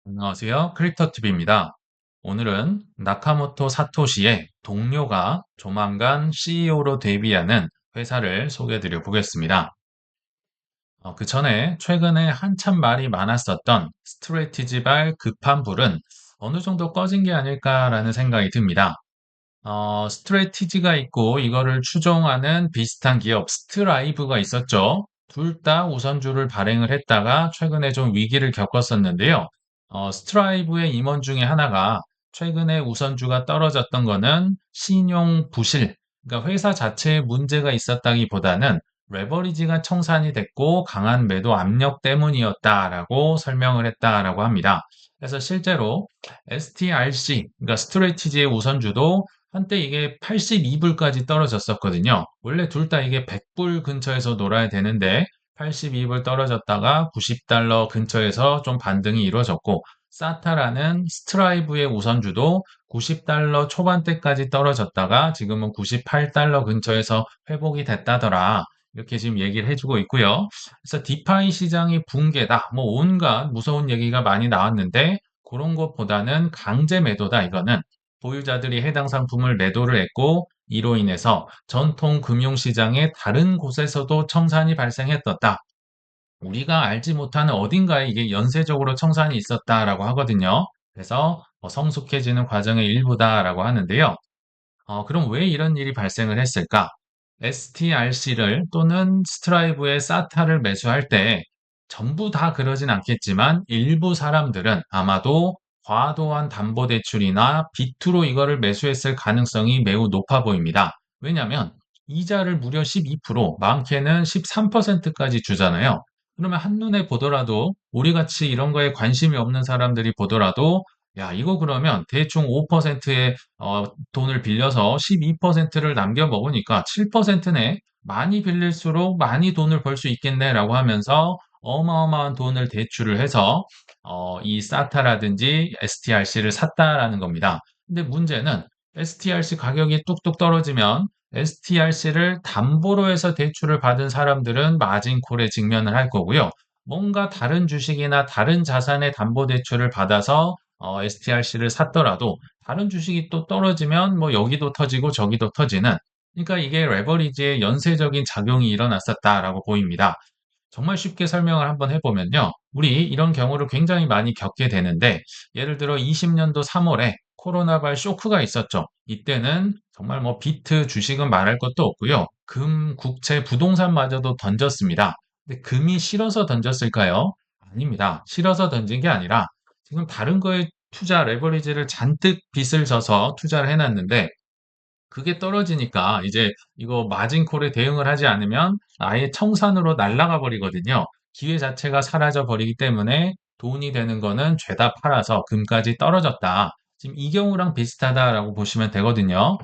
안녕하세요. 크립토TV입니다. 오늘은 나카모토 사토시의 동료가 조만간 CEO로 데뷔하는 회사를 소개해 드려 보겠습니다. 그 전에 최근에 한참 말이 많았었던 스트래티지발 급한 불은 어느 정도 꺼진 게 아닐까라는 생각이 듭니다. 스트래티지가 있고 이거를 추종하는 비슷한 기업 스트라이브가 있었죠. 둘 다 우선주를 발행을 했다가 최근에 좀 위기를 겪었었는데요. 스트라이브의 임원 중에 하나가 최근에 우선주가 떨어졌던 거는 신용 부실, 그러니까 회사 자체에 문제가 있었다기보다는 레버리지가 청산이 됐고 강한 매도 압력 때문이었다라고 설명을 했다라고 합니다. 그래서 실제로 STRC, 그러니까 스트레티지의 우선주도 한때 이게 82불까지 떨어졌었거든요. 원래 둘 다 이게 100불 근처에서 놀아야 되는데 82불 떨어졌다가 90달러 근처에서 좀 반등이 이루어졌고 사타라는 스트라이브의 우선주도 90달러 초반대까지 떨어졌다가 지금은 98달러 근처에서 회복이 됐다더라. 이렇게 지금 얘기를 해주고 있고요. 그래서 디파이 시장이 붕괴다. 뭐 온갖 무서운 얘기가 많이 나왔는데 그런 것보다는 강제 매도다. 이거는 보유자들이 해당 상품을 매도를 했고 이로 인해서 전통 금융시장의 다른 곳에서도 청산이 발생했었다. 우리가 알지 못하는 어딘가에 이게 연쇄적으로 청산이 있었다라고 하거든요. 그래서 성숙해지는 과정의 일부다라고 하는데요. 그럼 왜 이런 일이 발생을 했을까? STRC를 또는 스트라이브의 사타를 매수할 때 전부 다 그러진 않겠지만 일부 사람들은 아마도 과도한 담보대출이나 비투로 이거를 매수했을 가능성이 매우 높아 보입니다. 왜냐하면 이자를 무려 12%, 많게는 13%까지 주잖아요. 그러면 한눈에 보더라도 우리 같이 이런 거에 관심이 없는 사람들이 보더라도 야, 이거 그러면 대충 5%의 돈을 빌려서 12%를 남겨 먹으니까 7%네. 많이 빌릴수록 많이 돈을 벌 수 있겠네라고 하면서 어마어마한 돈을 대출을 해서 이 사타라든지 STRC를 샀다라는 겁니다. 근데 문제는 STRC 가격이 뚝뚝 떨어지면 STRC를 담보로 해서 대출을 받은 사람들은 마진콜에 직면을 할 거고요. 뭔가 다른 주식이나 다른 자산의 담보대출을 받아서 STRC를 샀더라도 다른 주식이 또 떨어지면 뭐 여기도 터지고 저기도 터지는 그러니까 이게 레버리지의 연쇄적인 작용이 일어났었다라고 보입니다. 정말 쉽게 설명을 한번 해보면요. 우리 이런 경우를 굉장히 많이 겪게 되는데 예를 들어 20년도 3월에 코로나발 쇼크가 있었죠. 이때는 정말 뭐 비트 주식은 말할 것도 없고요. 금, 국채, 부동산마저도 던졌습니다. 근데 금이 싫어서 던졌을까요? 아닙니다. 싫어서 던진 게 아니라 지금 다른 거에 투자 레버리지를 잔뜩 빚을 져서 투자를 해놨는데 그게 떨어지니까 이제 이거 마진콜에 대응을 하지 않으면 아예 청산으로 날아가 버리거든요. 기회 자체가 사라져 버리기 때문에 돈이 되는 거는 죄다 팔아서 금까지 떨어졌다. 지금 이 경우랑 비슷하다라고 보시면 되거든요.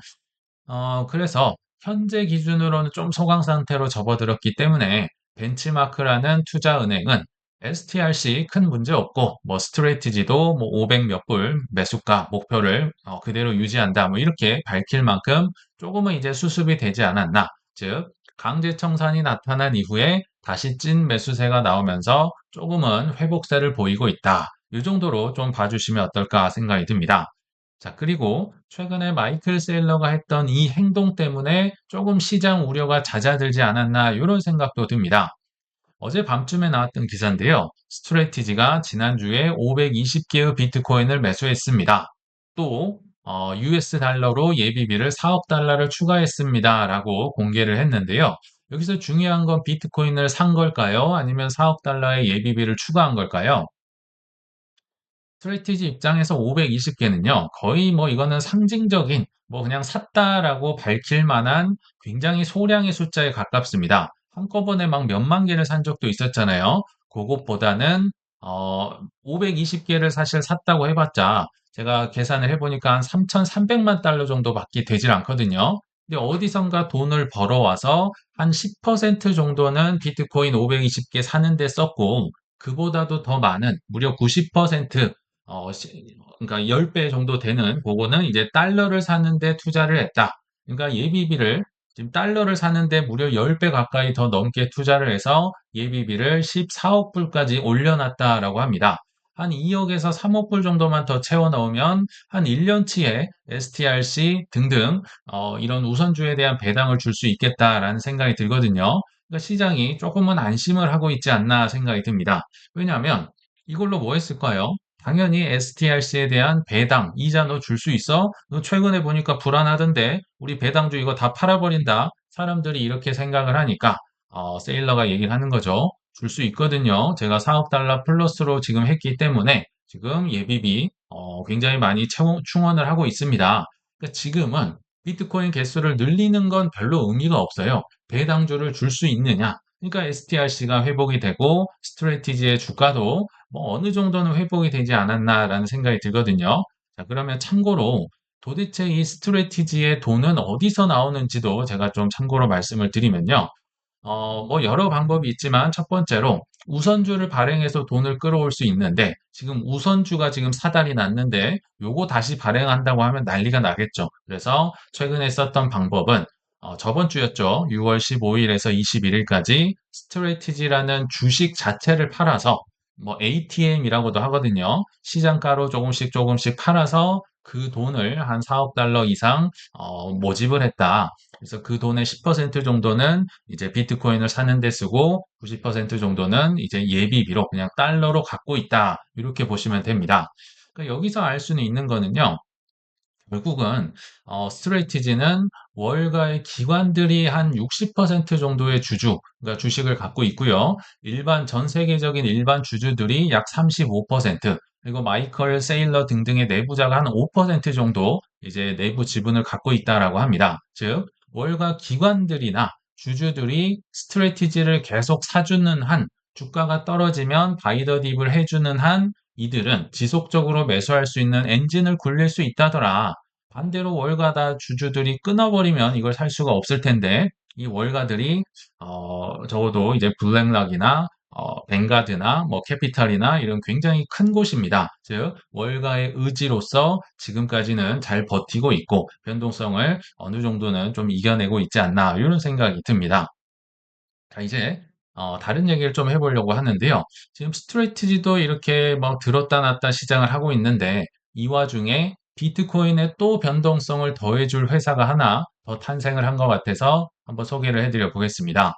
그래서 현재 기준으로는 좀 소강 상태로 접어들었기 때문에 벤치마크라는 투자은행은 STRC 큰 문제 없고 뭐 스트레티지도 뭐 500 몇 불 매수가 목표를 그대로 유지한다 뭐 이렇게 밝힐 만큼 조금은 이제 수습이 되지 않았나. 즉 강제 청산이 나타난 이후에 다시 찐 매수세가 나오면서 조금은 회복세를 보이고 있다. 이 정도로 좀 봐주시면 어떨까 생각이 듭니다. 자, 그리고 최근에 마이클 세일러가 했던 이 행동 때문에 조금 시장 우려가 잦아들지 않았나 이런 생각도 듭니다. 어제 밤쯤에 나왔던 기사인데요. 스트레티지가 지난주에 520개의 비트코인을 매수했습니다. 또 US 달러로 예비비를 4억 달러를 추가했습니다. 라고 공개를 했는데요. 여기서 중요한 건 비트코인을 산 걸까요? 아니면 4억 달러의 예비비를 추가한 걸까요? 스트레티지 입장에서 520개는요, 거의 뭐 이거는 상징적인, 뭐 그냥 샀다라고 밝힐 만한 굉장히 소량의 숫자에 가깝습니다. 한꺼번에 막 몇만 개를 산 적도 있었잖아요. 그것보다는, 520개를 사실 샀다고 해봤자, 제가 계산을 해보니까 한 3,300만 달러 정도밖에 되질 않거든요. 근데 어디선가 돈을 벌어와서 한 10% 정도는 비트코인 520개 사는데 썼고, 그보다도 더 많은 무려 90% 그러니까 10배 정도 되는 그거는 이제 달러를 사는데 투자를 했다. 그러니까 예비비를 지금 달러를 사는데 무려 10배 가까이 더 넘게 투자를 해서 예비비를 14억 불까지 올려놨다라고 합니다. 한 2억에서 3억 불 정도만 더 채워 넣으면 한 1년치의 STRC 등등 이런 우선주에 대한 배당을 줄 수 있겠다라는 생각이 들거든요. 그러니까 시장이 조금은 안심을 하고 있지 않나 생각이 듭니다. 왜냐하면 이걸로 뭐 했을까요? 당연히 STRC에 대한 배당, 이자 너 줄 수 있어? 너 최근에 보니까 불안하던데 우리 배당주 이거 다 팔아버린다. 사람들이 이렇게 생각을 하니까 세일러가 얘기를 하는 거죠. 줄 수 있거든요. 제가 4억 달러 플러스로 지금 했기 때문에 지금 예비비 굉장히 많이 충원을 하고 있습니다. 그러니까 지금은 비트코인 개수를 늘리는 건 별로 의미가 없어요. 배당주를 줄 수 있느냐? 그러니까 STRC가 회복이 되고 스트레티지의 주가도 뭐 어느 정도는 회복이 되지 않았나라는 생각이 들거든요. 자, 그러면 참고로 도대체 이 스트레티지의 돈은 어디서 나오는지도 제가 좀 참고로 말씀을 드리면요. 뭐 여러 방법이 있지만 첫 번째로 우선주를 발행해서 돈을 끌어올 수 있는데 지금 우선주가 지금 사달이 났는데 요거 다시 발행한다고 하면 난리가 나겠죠. 그래서 최근에 썼던 방법은 저번 주였죠. 6월 15일에서 21일까지 스트레티지라는 주식 자체를 팔아서 뭐 ATM이라고도 하거든요. 시장가로 조금씩 조금씩 팔아서 그 돈을 한 4억 달러 이상 모집을 했다. 그래서 그 돈의 10% 정도는 이제 비트코인을 사는 데 쓰고 90% 정도는 이제 예비비로 그냥 달러로 갖고 있다. 이렇게 보시면 됩니다. 그러니까 여기서 알 수는 있는 거는요. 결국은 스트레이티지는 월가의 기관들이 한 60% 정도의 주주, 그러니까 주식을 갖고 있고요. 전 세계적인 일반 주주들이 약 35%, 그리고 마이클 세일러 등등의 내부자가 한 5% 정도 이제 내부 지분을 갖고 있다라고 합니다. 즉, 월가 기관들이나 주주들이 스트레이티지를 계속 사주는 한, 주가가 떨어지면 바이더 딥을 해주는 한 이들은 지속적으로 매수할 수 있는 엔진을 굴릴 수 있다더라. 반대로 월가다 주주들이 끊어버리면 이걸 살 수가 없을 텐데, 이 월가들이, 적어도 이제 블랙락이나, 뱅가드나, 뭐, 캐피탈이나 이런 굉장히 큰 곳입니다. 즉, 월가의 의지로서 지금까지는 잘 버티고 있고, 변동성을 어느 정도는 좀 이겨내고 있지 않나, 이런 생각이 듭니다. 자, 이제 다른 얘기를 좀 해보려고 하는데요. 지금 스트레이트지도 이렇게 막 들었다 놨다 시장을 하고 있는데 이 와중에 비트코인에 또 변동성을 더해줄 회사가 하나 더 탄생을 한 것 같아서 한번 소개를 해드려 보겠습니다.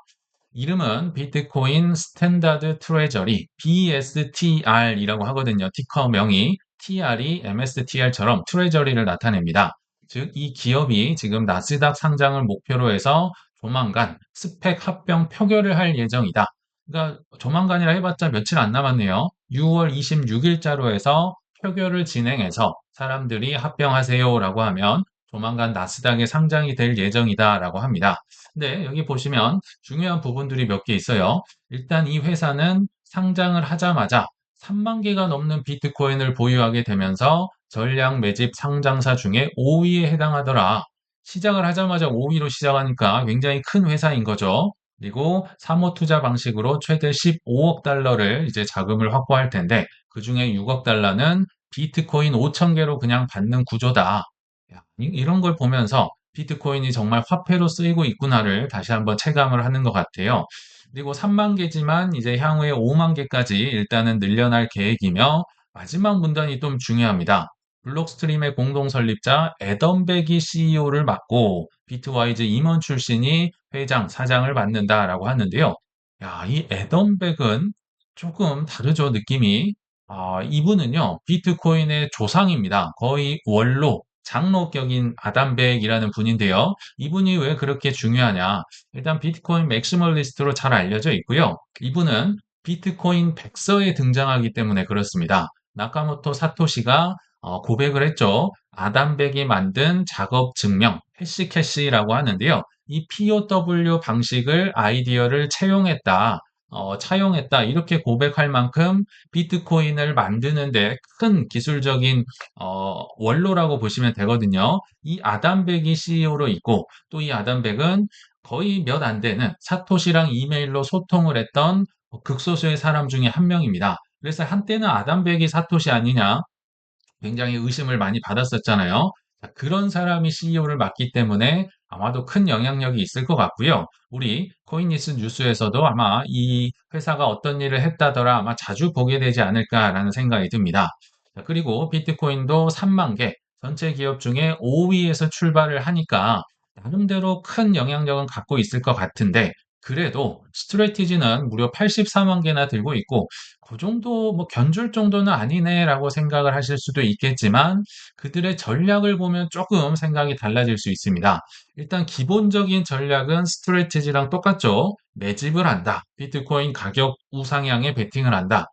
이름은 비트코인 스탠다드 트레저리 BSTR이라고 하거든요. 티커명이 TR이 MSTR처럼 트레저리를 나타냅니다. 즉, 이 기업이 지금 나스닥 상장을 목표로 해서 조만간 스펙 합병 표결을 할 예정이다. 그러니까 조만간이라 해봤자 며칠 안 남았네요. 6월 26일자로 해서 표결을 진행해서 사람들이 합병하세요라고 하면 조만간 나스닥에 상장이 될 예정이다라고 합니다. 근데 여기 보시면 중요한 부분들이 몇 개 있어요. 일단 이 회사는 상장을 하자마자 3만 개가 넘는 비트코인을 보유하게 되면서 전략 매집 상장사 중에 5위에 해당하더라. 시작을 하자마자 5위로 시작하니까 굉장히 큰 회사인 거죠. 그리고 사모 투자 방식으로 최대 15억 달러를 이제 자금을 확보할 텐데 그중에 6억 달러는 비트코인 5천 개로 그냥 받는 구조다. 야, 이런 걸 보면서 비트코인이 정말 화폐로 쓰이고 있구나를 다시 한번 체감을 하는 것 같아요. 그리고 3만 개지만 이제 향후에 5만 개까지 일단은 늘려날 계획이며 마지막 문단이 좀 중요합니다. 블록스트림의 공동 설립자 애덤 백이 CEO를 맡고 비트와이즈 임원 출신이 회장, 사장을 맡는다라고 하는데요. 야, 이 애덤 백은 조금 다르죠, 느낌이. 이분은요, 비트코인의 조상입니다. 거의 원로, 장로격인 아담백이라는 분인데요. 이분이 왜 그렇게 중요하냐? 일단 비트코인 맥시멀리스트로 잘 알려져 있고요. 이분은 비트코인 백서에 등장하기 때문에 그렇습니다. 나카모토 사토시가 고백을 했죠. 아담백이 만든 작업 증명, 해시캐시라고 하는데요. 이 POW 방식을 아이디어를 차용했다, 이렇게 고백할 만큼 비트코인을 만드는데 큰 기술적인 원로라고 보시면 되거든요. 이 아담백이 CEO로 있고 또 이 아담백은 거의 몇 안 되는 사토시랑 이메일로 소통을 했던 극소수의 사람 중에 한 명입니다. 그래서 한때는 아담백이 사토시 아니냐 굉장히 의심을 많이 받았었잖아요. 자, 그런 사람이 CEO를 맡기 때문에 아마도 큰 영향력이 있을 것 같고요. 우리 코인니스 뉴스에서도 아마 이 회사가 어떤 일을 했다더라 아마 자주 보게 되지 않을까라는 생각이 듭니다. 자, 그리고 비트코인도 3만 개, 전체 기업 중에 5위에서 출발을 하니까 나름대로 큰 영향력은 갖고 있을 것 같은데 그래도 스트래티지는 무려 84만 개나 들고 있고 그 정도 뭐 견줄 정도는 아니네라고 생각을 하실 수도 있겠지만 그들의 전략을 보면 조금 생각이 달라질 수 있습니다. 일단 기본적인 전략은 스트래티지랑 똑같죠. 매집을 한다. 비트코인 가격 우상향에 베팅을 한다.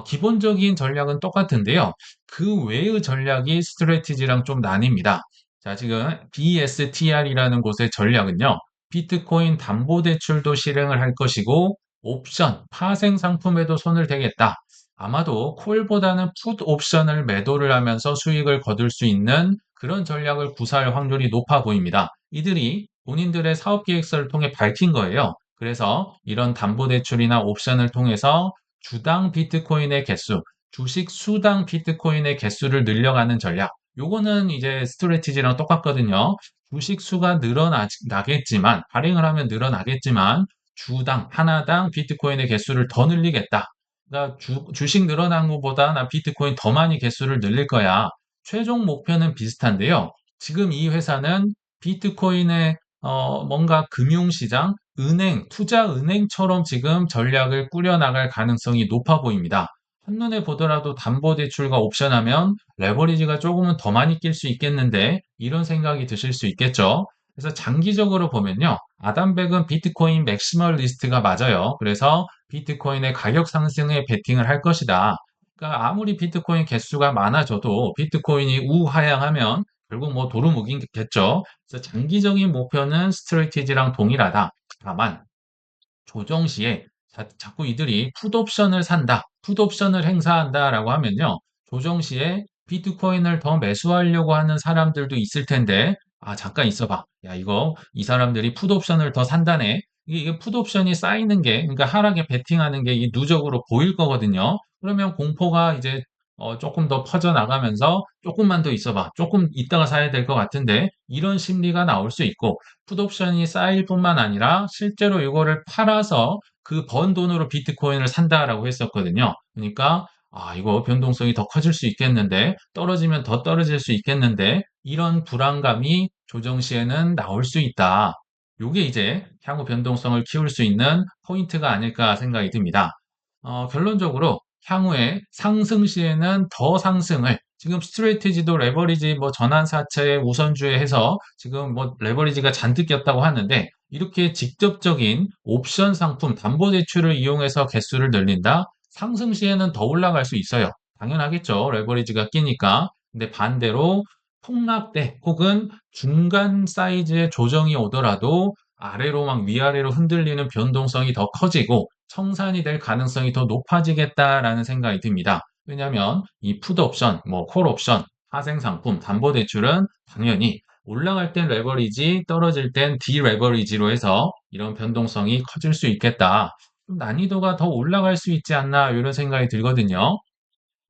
기본적인 전략은 똑같은데요. 그 외의 전략이 스트래티지랑 좀 나뉩니다. 자, 지금 BSTR이라는 곳의 전략은요. 비트코인 담보대출도 실행을 할 것이고 옵션, 파생 상품에도 손을 대겠다. 아마도 콜보다는 풋 옵션을 매도를 하면서 수익을 거둘 수 있는 그런 전략을 구사할 확률이 높아 보입니다. 이들이 본인들의 사업 계획서를 통해 밝힌 거예요. 그래서 이런 담보대출이나 옵션을 통해서 주당 비트코인의 개수, 주식 수당 비트코인의 개수를 늘려가는 전략. 요거는 이제 스트래티지랑 똑같거든요. 주식 수가 늘어나겠지만, 발행을 하면 늘어나겠지만, 주당, 하나당 비트코인의 개수를 더 늘리겠다. 그러니까 주식 늘어난 것보다 나 비트코인 더 많이 개수를 늘릴 거야. 최종 목표는 비슷한데요. 지금 이 회사는 비트코인의 뭔가 금융시장, 은행, 투자은행처럼 지금 전략을 꾸려나갈 가능성이 높아 보입니다. 한눈에 보더라도 담보대출과 옵션하면 레버리지가 조금은 더 많이 낄 수 있겠는데 이런 생각이 드실 수 있겠죠. 그래서 장기적으로 보면요. 아담백은 비트코인 맥시멀 리스트가 맞아요. 그래서 비트코인의 가격 상승에 베팅을 할 것이다. 그러니까 아무리 비트코인 개수가 많아져도 비트코인이 우하향하면 결국 뭐 도루묵이겠죠. 그래서 장기적인 목표는 스트레티지랑 동일하다. 다만 조정 시에 자꾸 이들이 풋옵션을 산다, 풋옵션을 행사한다라고 하면요. 조정 시에 비트코인을 더 매수하려고 하는 사람들도 있을 텐데, 아, 잠깐 있어봐. 야, 이거, 이 사람들이 풋옵션을 더 산다네. 이게 풋옵션이 쌓이는 게, 그러니까 하락에 베팅하는 게 이게 누적으로 보일 거거든요. 그러면 공포가 이제 조금 더 퍼져나가면서 조금만 더 있어봐. 조금 있다가 사야 될 것 같은데, 이런 심리가 나올 수 있고, 풋옵션이 쌓일 뿐만 아니라 실제로 이거를 팔아서 그 번 돈으로 비트코인을 산다라고 했었거든요. 그러니까 아, 이거 변동성이 더 커질 수 있겠는데 떨어지면 더 떨어질 수 있겠는데 이런 불안감이 조정 시에는 나올 수 있다. 요게 이제 향후 변동성을 키울 수 있는 포인트가 아닐까 생각이 듭니다. 결론적으로 향후에 상승 시에는 더 상승을 지금 스트레이티지도 레버리지 뭐 전환사채 우선주에 해서 지금 뭐 레버리지가 잔뜩 꼈다고 하는데 이렇게 직접적인 옵션 상품 담보대출을 이용해서 개수를 늘린다? 상승 시에는 더 올라갈 수 있어요. 당연하겠죠. 레버리지가 끼니까. 근데 반대로 폭락대 혹은 중간 사이즈의 조정이 오더라도 아래로 막 위아래로 흔들리는 변동성이 더 커지고 청산이 될 가능성이 더 높아지겠다라는 생각이 듭니다. 왜냐하면 이 풋 옵션, 뭐 콜 옵션, 파생 상품, 담보대출은 당연히 올라갈 땐 레버리지, 떨어질 땐 디레버리지로 해서 이런 변동성이 커질 수 있겠다. 좀 난이도가 더 올라갈 수 있지 않나 이런 생각이 들거든요.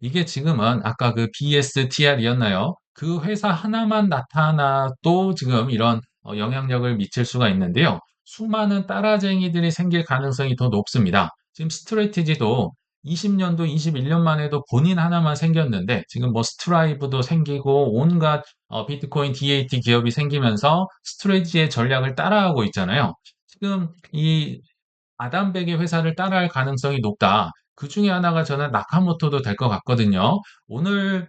이게 지금은 아까 그 BSTR이었나요? 그 회사 하나만 나타나도 지금 이런 영향력을 미칠 수가 있는데요. 수많은 따라쟁이들이 생길 가능성이 더 높습니다. 지금 스트레티지도 20년도, 21년만 해도 본인 하나만 생겼는데 지금 뭐 스트라이브도 생기고 온갖 비트코인 DAT 기업이 생기면서 스트레티지의 전략을 따라하고 있잖아요. 지금 이 아담백의 회사를 따라할 가능성이 높다. 그 중에 하나가 저는 나카모토도 될 것 같거든요. 오늘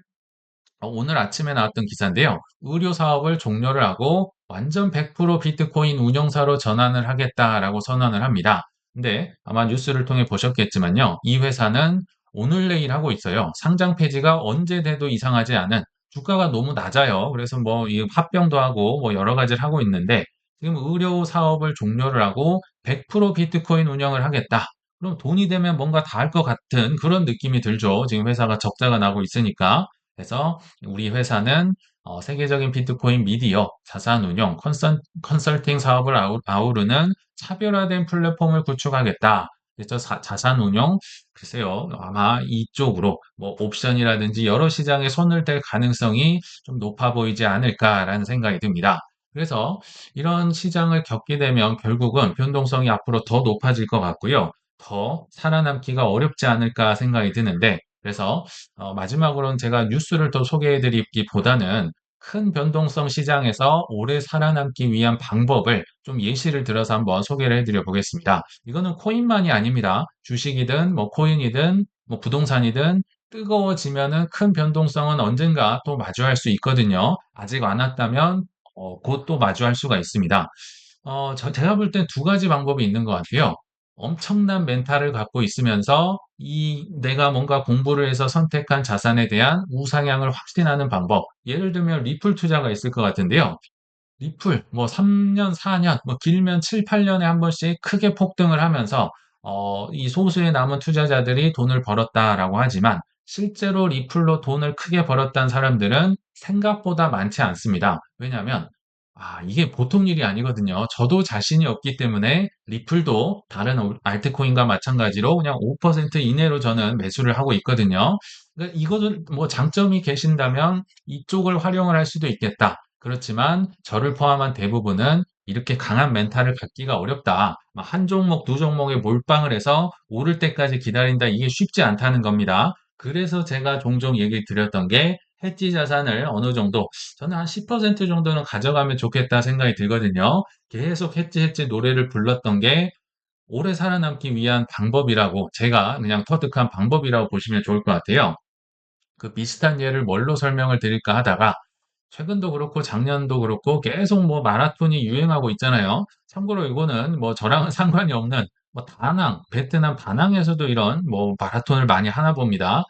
아침에 나왔던 기사인데요. 의료 사업을 종료를 하고 완전 100% 비트코인 운영사로 전환을 하겠다라고 선언을 합니다. 근데 아마 뉴스를 통해 보셨겠지만요. 이 회사는 오늘 내일 하고 있어요. 상장 폐지가 언제 돼도 이상하지 않은 주가가 너무 낮아요. 그래서 뭐 이 합병도 하고 뭐 여러 가지를 하고 있는데 지금 의료 사업을 종료를 하고 100% 비트코인 운영을 하겠다. 그럼 돈이 되면 뭔가 다 할 것 같은 그런 느낌이 들죠. 지금 회사가 적자가 나고 있으니까. 그래서 우리 회사는 세계적인 비트코인 미디어, 자산 운용, 컨설팅 사업을 아우르는 차별화된 플랫폼을 구축하겠다. 그래서 자산 운용, 글쎄요, 아마 이쪽으로 뭐 옵션이라든지 여러 시장에 손을 댈 가능성이 좀 높아 보이지 않을까라는 생각이 듭니다. 그래서 이런 시장을 겪게 되면 결국은 변동성이 앞으로 더 높아질 것 같고요. 더 살아남기가 어렵지 않을까 생각이 드는데, 그래서 마지막으로는 제가 뉴스를 더 소개해 드리기보다는 큰 변동성 시장에서 오래 살아남기 위한 방법을 좀 예시를 들어서 한번 소개를 해드려 보겠습니다. 이거는 코인만이 아닙니다. 주식이든 뭐 코인이든 뭐 부동산이든 뜨거워지면은 큰 변동성은 언젠가 또 마주할 수 있거든요. 아직 안 왔다면 곧 또 마주할 수가 있습니다. 제가 볼 땐 두 가지 방법이 있는 것 같아요. 엄청난 멘탈을 갖고 있으면서 내가 뭔가 공부를 해서 선택한 자산에 대한 우상향을 확신하는 방법. 예를 들면 리플 투자가 있을 것 같은데요. 리플 뭐 3년, 4년, 뭐 길면 7, 8년에 한 번씩 크게 폭등을 하면서 이 소수의 남은 투자자들이 돈을 벌었다라고 하지만 실제로 리플로 돈을 크게 벌었다는 사람들은 생각보다 많지 않습니다. 왜냐하면 이게 보통 일이 아니거든요. 저도 자신이 없기 때문에 리플도 다른 알트코인과 마찬가지로 그냥 5% 이내로 저는 매수를 하고 있거든요. 그러니까 이거는 뭐 장점이 계신다면 이쪽을 활용을 할 수도 있겠다. 그렇지만 저를 포함한 대부분은 이렇게 강한 멘탈을 갖기가 어렵다. 한 종목, 두 종목에 몰빵을 해서 오를 때까지 기다린다. 이게 쉽지 않다는 겁니다. 그래서 제가 종종 얘기 드렸던 게 해지 자산을 어느 정도, 저는 한 10% 정도는 가져가면 좋겠다 생각이 들거든요. 계속 해지 노래를 불렀던 게 오래 살아남기 위한 방법이라고, 제가 그냥 터득한 방법이라고 보시면 좋을 것 같아요. 그 비슷한 예를 뭘로 설명을 드릴까 하다가 최근도 그렇고 작년도 그렇고 계속 뭐 마라톤이 유행하고 있잖아요. 참고로 이거는 뭐 저랑은 상관이 없는 뭐 다낭, 베트남 다낭에서도 이런 뭐 마라톤을 많이 하나 봅니다.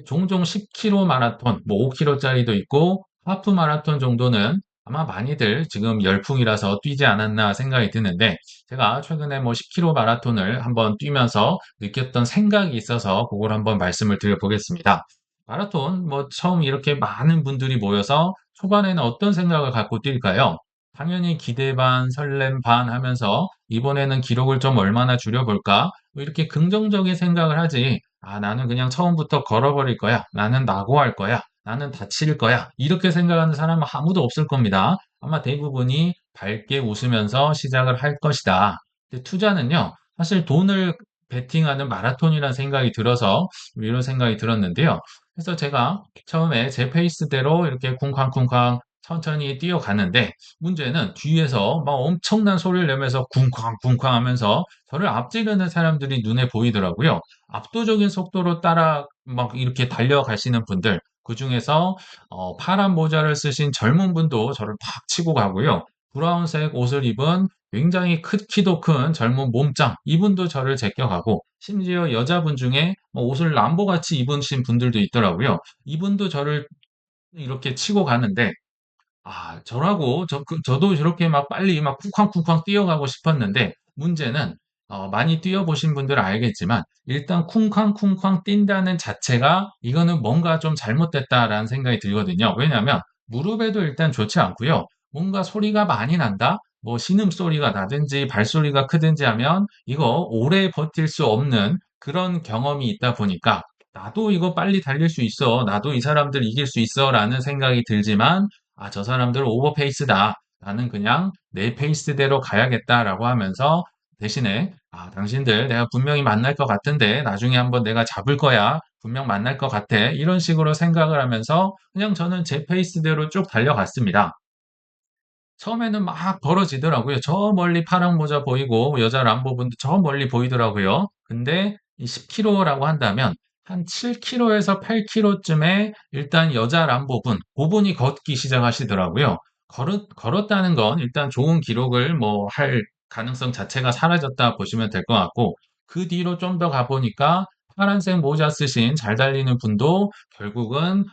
종종 10km 마라톤, 뭐 5km짜리도 있고 하프 마라톤 정도는 아마 많이들 지금 열풍이라서 뛰지 않았나 생각이 드는데 제가 최근에 뭐 10km 마라톤을 한번 뛰면서 느꼈던 생각이 있어서 그걸 한번 말씀을 드려보겠습니다. 마라톤 뭐 처음 이렇게 많은 분들이 모여서 초반에는 어떤 생각을 갖고 뛸까요? 당연히 기대 반, 설렘 반 하면서 이번에는 기록을 좀 얼마나 줄여볼까? 뭐 이렇게 긍정적인 생각을 하지. 나는 그냥 처음부터 걸어버릴 거야. 나는 낙오할 거야. 나는 다칠 거야. 이렇게 생각하는 사람은 아무도 없을 겁니다. 아마 대부분이 밝게 웃으면서 시작을 할 것이다. 근데 투자는요, 사실 돈을 베팅하는 마라톤이라는 생각이 들어서 이런 생각이 들었는데요. 그래서 제가 처음에 제 페이스대로 이렇게 쿵쾅쿵쾅 천천히 뛰어가는데 문제는 뒤에서 막 엄청난 소리를 내면서 쿵쾅쿵쾅 하면서 저를 앞지르는 사람들이 눈에 보이더라고요. 압도적인 속도로 따라 막 이렇게 달려가시는 분들, 그중에서 파란 모자를 쓰신 젊은 분도 저를 팍 치고 가고요. 브라운색 옷을 입은 굉장히 키도 큰 젊은 몸짱, 이분도 저를 제껴가고, 심지어 여자분 중에 옷을 람보같이 입으신 분들도 있더라고요. 이분도 저를 이렇게 치고 가는데, 저라고, 저도 저렇게 막 빨리 막 쿵쾅쿵쾅 뛰어가고 싶었는데, 문제는, 많이 뛰어보신 분들은 알겠지만, 일단 쿵쾅쿵쾅 뛴다는 자체가, 이거는 뭔가 좀 잘못됐다라는 생각이 들거든요. 왜냐면, 무릎에도 일단 좋지 않고요. 뭔가 소리가 많이 난다? 뭐, 신음소리가 나든지, 발소리가 크든지 하면, 이거 오래 버틸 수 없는 그런 경험이 있다 보니까, 나도 이거 빨리 달릴 수 있어. 나도 이 사람들 이길 수 있어. 라는 생각이 들지만, 저 사람들 오버페이스다. 나는 그냥 내 페이스대로 가야겠다라고 하면서 대신에 당신들 내가 분명히 만날 것 같은데 나중에 한번 내가 잡을 거야. 분명 만날 것 같아. 이런 식으로 생각을 하면서 그냥 저는 제 페이스대로 쭉 달려갔습니다. 처음에는 막 벌어지더라고요. 저 멀리 파란 모자 보이고 여자 람보분도 저 멀리 보이더라고요. 근데 이 10km라고 한다면 한 7km에서 8km쯤에 일단 여자 람보분, 그분이 걷기 시작하시더라고요. 걸었다는 건 일단 좋은 기록을 뭐 할 가능성 자체가 사라졌다 보시면 될 것 같고, 그 뒤로 좀 더 가보니까 파란색 모자 쓰신 잘 달리는 분도 결국은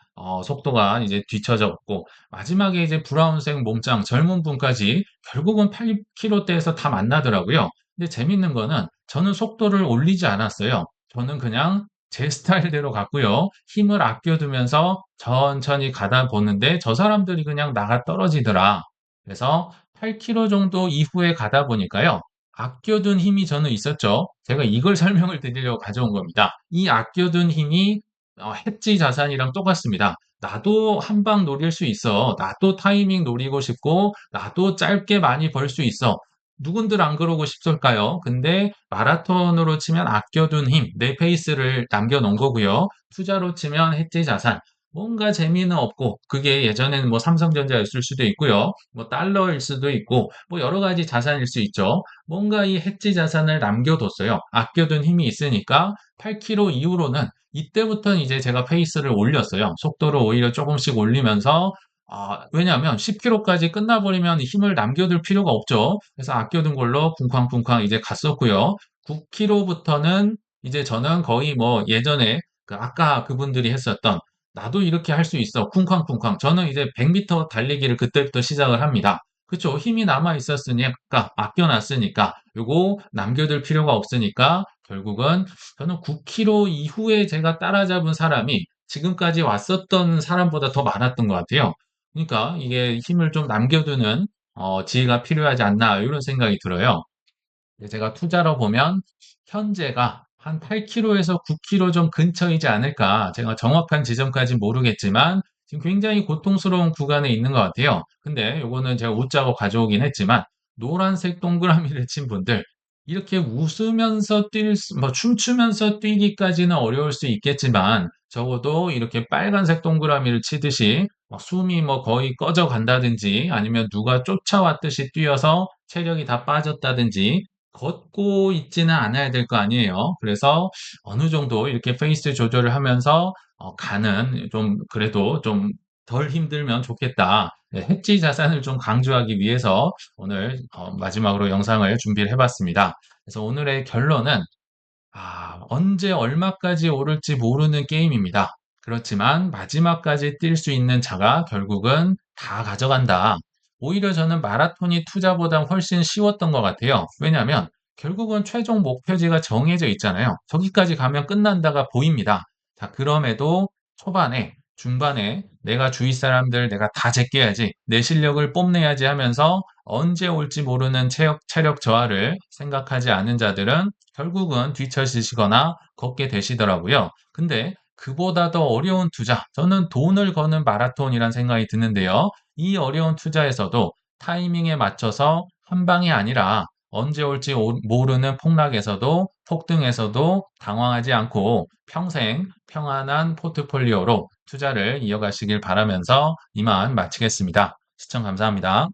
속도가 이제 뒤처졌고, 마지막에 이제 브라운색 몸짱 젊은 분까지 결국은 8km대에서 다 만나더라고요. 근데 재밌는 거는 저는 속도를 올리지 않았어요. 저는 그냥 제 스타일대로 갔고요. 힘을 아껴두면서 천천히 가다 보는데 저 사람들이 그냥 나가 떨어지더라. 그래서 8km 정도 이후에 가다 보니까요. 아껴둔 힘이 저는 있었죠. 제가 이걸 설명을 드리려고 가져온 겁니다. 이 아껴둔 힘이 해지 자산이랑 똑같습니다. 나도 한 방 노릴 수 있어. 나도 타이밍 노리고 싶고, 나도 짧게 많이 벌 수 있어. 누군들 안 그러고 싶을까요? 근데 마라톤으로 치면 아껴둔 힘, 내 페이스를 남겨놓은 거고요. 투자로 치면 해지 자산. 뭔가 재미는 없고, 그게 예전에는 뭐 삼성전자였을 수도 있고요. 뭐 달러일 수도 있고, 뭐 여러 가지 자산일 수 있죠. 뭔가 이 해지 자산을 남겨뒀어요. 아껴둔 힘이 있으니까 8km 이후로는 이때부터는 이제 제가 페이스를 올렸어요. 속도를 오히려 조금씩 올리면서 왜냐하면 10km까지 끝나버리면 힘을 남겨둘 필요가 없죠. 그래서 아껴둔 걸로 쿵쾅쿵쾅 이제 갔었고요. 9km부터는 이제 저는 거의 뭐 예전에 아까 그분들이 했었던 나도 이렇게 할 수 있어. 쿵쾅쿵쾅. 저는 이제 100m 달리기를 그때부터 시작을 합니다. 그쵸? 힘이 남아 있었으니까, 아껴놨으니까, 요거 남겨둘 필요가 없으니까, 결국은 저는 9km 이후에 제가 따라잡은 사람이 지금까지 왔었던 사람보다 더 많았던 것 같아요. 그러니까 이게 힘을 좀 남겨두는 지혜가 필요하지 않나 이런 생각이 들어요. 제가 투자로 보면 현재가 한 8km에서 9km 좀 근처이지 않을까. 제가 정확한 지점까지 모르겠지만 지금 굉장히 고통스러운 구간에 있는 것 같아요. 근데 요거는 제가 웃자고 가져오긴 했지만 노란색 동그라미를 친 분들 이렇게 웃으면서 뭐 춤추면서 뛰기까지는 어려울 수 있겠지만 적어도 이렇게 빨간색 동그라미를 치듯이 숨이 뭐 거의 꺼져 간다든지 아니면 누가 쫓아왔듯이 뛰어서 체력이 다 빠졌다든지 걷고 있지는 않아야 될 거 아니에요. 그래서 어느 정도 이렇게 페이스 조절을 하면서 가는 좀 그래도 좀 덜 힘들면 좋겠다. 네, 해지 자산을 좀 강조하기 위해서 오늘 마지막으로 영상을 준비를 해봤습니다. 그래서 오늘의 결론은 언제 얼마까지 오를지 모르는 게임입니다. 그렇지만 마지막까지 뛸 수 있는 자가 결국은 다 가져간다. 오히려 저는 마라톤이 투자보다 훨씬 쉬웠던 것 같아요. 왜냐하면 결국은 최종 목표지가 정해져 있잖아요. 저기까지 가면 끝난다가 보입니다. 자, 그럼에도 초반에, 중반에 내가 주위 사람들 내가 다 제껴야지, 내 실력을 뽐내야지 하면서 언제 올지 모르는 체력 저하를 생각하지 않은 자들은 결국은 뒤처지시거나 걷게 되시더라고요. 근데 그보다 더 어려운 투자, 저는 돈을 거는 마라톤이란 생각이 드는데요. 이 어려운 투자에서도 타이밍에 맞춰서 한 방이 아니라 언제 올지 모르는 폭락에서도 폭등에서도 당황하지 않고 평생 평안한 포트폴리오로 투자를 이어가시길 바라면서 이만 마치겠습니다. 시청 감사합니다.